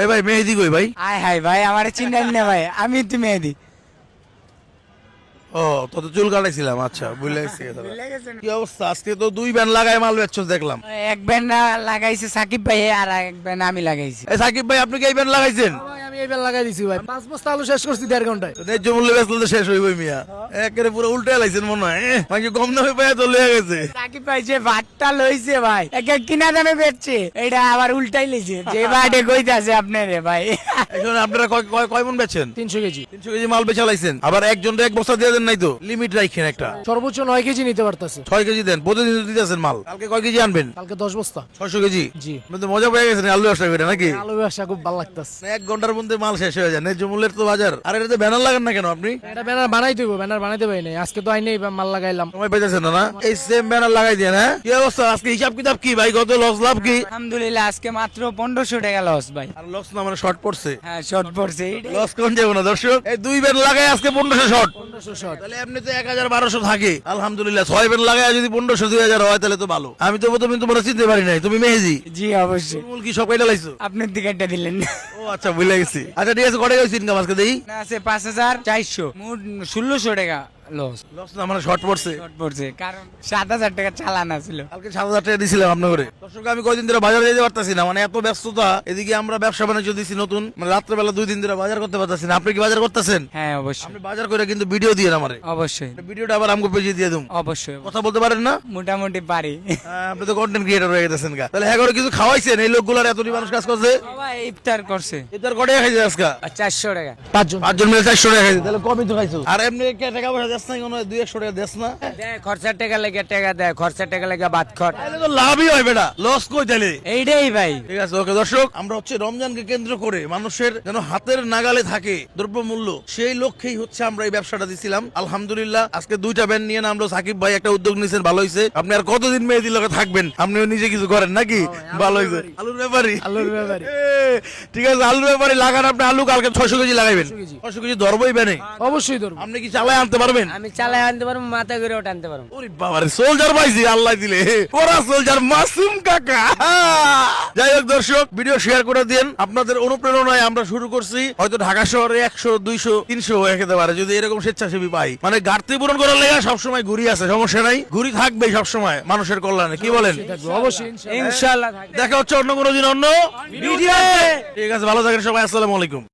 এই ভাই মেহেদি কই ভাই? আয় হাই ভাই, আমার চিন্তা না ভাই, আমি তো মেহেদি। ও তো চুল কাটাইছিলাম, আচ্ছা বুঝলে গেছি। কি অবস্থা, আজকে তো দুই ব্যান লাগাই মাল বেচছো দেখলাম। এক ব্যান লাগাইছে সাকিব ভাই, আর এক ব্যান আমি লাগাইছি। এই সাকিব ভাই আপনি কি এই ব্যান লাগাইছেন? আমি এই বেল লাগাই দিছি ভাই, 5 বস্তা আলু শেষ করছি 1.5 ঘন্টায়। ন্যায্য মূল্যে বেচলে তো শেষ হইবই মিয়া, একেবারে পুরো উল্টে লাইছেন মনে হয়। মানে কম দামে পাইয়া তো লয়ে গেছে। সাকিব ভাই যে ভাতটা লইছে ভাই, এক কিনা দামে বেচছে, এটা আবার উল্টাই লইছে, যে ভাটে কইতাছে আপনারে ভাই। এখন আপনারা কয় মন বেচেন? 300 কেজি, 300 কেজি মাল বেচা লাইছেন, আবার একজনরে এক বস্তা দিয়ে দেন নাই তো? লিমিট রাখেন একটা, সর্বোচ্চ 9 কেজি নিতে পারতাছে। 6 কেজি দেন, প্রতিদিন দিতেছেন মাল। কালকে কয় কেজি আনবেন? কালকে 10 বস্তা। 600 কেজি। জি। আপনি তো মজা পেয়ে গেছেন আলু ব্যবসা করে নাকি? আলু ব্যবসা খুব ভালো লাগতাছে। 1 ঘন্টার মধ্যে মাল শেষ হয়ে যায়, ন্যায্য মূল্যের তো বাজার। আর এটাতে ব্যানার লাগান না কেন আপনি? এটা ব্যানার বানাইতে হইব, ব্যানার বানাইতে পারি নাই, আজকে তো আইনেই মাল লাগাইলাম। সময় পাইতেছেন না? এই সেম ব্যানার লাগাই দিয়ে না? কি অবস্থা আজকে, হিসাব কিতাব কি ভাই? কত লস লাভ কি? আলহামদুলিল্লাহ আজকে মাত্র 1500 টাকা লস ভাই। আর লস না মানে শর্ট পড়ছে? হ্যাঁ শর্ট পড়ছে। লস কোন যাবো না দর্শক, এই দুই ব্যান লাগাই আজকে 1500 শর্ট। 1500 শর্ট। তাহলে এমনি তো 1000-1200 থাকে। আলহামদুলিল্লাহ 6 ব্যান লাগাই যদি 1500-2000 হয় তাহলে তো ভালো। আমি তো প্রথমে তোমার চিনতে পারি নাই, তুমি মেহেদি। জি অবশ্যই। মূল কি সব কাইটা লাইছো? আপনার দিকে একটা দিলেন। ও আচ্ছা বুঝলে গেছি। আচ্ছা ঠিক আছে, কটা গেছি ইনকাম আজকে দেই? না আছে 5400, মোট 1600 টাকা লস। লস না মানে শর্ট পড়ছে। শর্ট পড়ছে কারণ 7000 টাকা চালান ছিল। কালকে 7000 টাকা দিছিলাম আপনার করে। দর্শক আমি কয়দিন ধরে বাজারে যেতে পারতাছি না, মানে এত ব্যস্ততা। এদিকে আমরা ব্যবসা বাণিজ্য দিছি নতুন, মানে রাত্রে বেলা 2 দিন ধরে বাজার করতে পারতাছি না। আপনি কি বাজার করতেছেন? হ্যাঁ অবশ্যই আপনি বাজার করে কিন্তু ভিডিও দিয়ে আমারে, অবশ্যই ভিডিওটা আবার আমাকে পেজে দিয়ে দেবো। অবশ্যই কথা বলতে পারেন না? মোটামুটি পারি। আপনি তো কন্টেন্ট ক্রিয়েটর হয়ে গেছেন গা। তাহলে হ্যাঁ করে কিছু খাওয়াইছেন এই লোকগুলার, এতটি মানুষ কাজ করছে। সবাই ইফতার করছে। এটার কটাই খাইছে আজকে? 400 টাকা। 5 জন। 5 জন মিলে 400 টাকা খাইছে, তাহলে কমই তো খাইছো। আর এমনি কে টাকা পয়সা দেস না, কোনো 200-100 টাকা দেস না? দেয় খরচার টাকা লেগে টাকা দেয়, খরচার টাকা লেগে ভাত খর। তাহলে তো লাভই হয় বেটা, লস কই তাহলে? এইটাই ভাই। ঠিক আছে ওকে। দর্শক আমরা হচ্ছে রমজানকে কেন্দ্র করে মানুষের যেন হাতের নাগালে থাকে দ্রব্যমূল্য, সেই লক্ষ্যেই হচ্ছে আমরা এই ব্যবসাটা দিছিলাম। আলহামদুলিল্লাহ আজকে 2টা ব্যান নিয়ে নামলো। সাকিব ভাই একটা উদ্যোগ নিয়েছেন, ভালো হয়েছে। আপনি আর কতদিন মেহেদির লগে থাকবেন? আপনিও নিজে কিছু করেন নাকি? ভালো হয়েছে। আলুর ব্যাপারী, আলুর ব্যাপারী। ঠিক আছে আলুর ব্যাপারী লাগান আপনি। আলু কালকে 600 কেজি লাগাইবেন। 600 কেজি ধরবই ব্যানে? অবশ্যই ধরবো। আপনি কি চালায় আনতে পারবেন? আমি চালাই আনতে পারবো, মাথা করে ওটা আনতে পারবো। ওরে বাবারে, সোলজার পাইছি আল্লাহ দিলে, ওরা সোলজার মাসুম কাকা। যাই হোক দর্শক, ভিডিও শেয়ার করে দিন। আপনাদের অনুপ্রেরণায় আমরা শুরু করছি। হয়তো ঢাকা শহরে 100, 200, 300 হয়ে যেতে পারে যদি এরকম স্বেচ্ছাসেবী পাই। মানে ঘাটতি পূরণ করার লেগে সবসময় ঘুরি আছে, সমস্যা নাই, ঘুরি থাকবেই সবসময় মানুষের কল্যাণে। কি বলেন? অবশ্যই ইনশাআল্লাহ। দেখা হচ্ছে অন্য কোনো দিন অন্য ভিডিও। ঠিক আছে, ভালো থাকেন সবাই, আসসালামু আলাইকুম।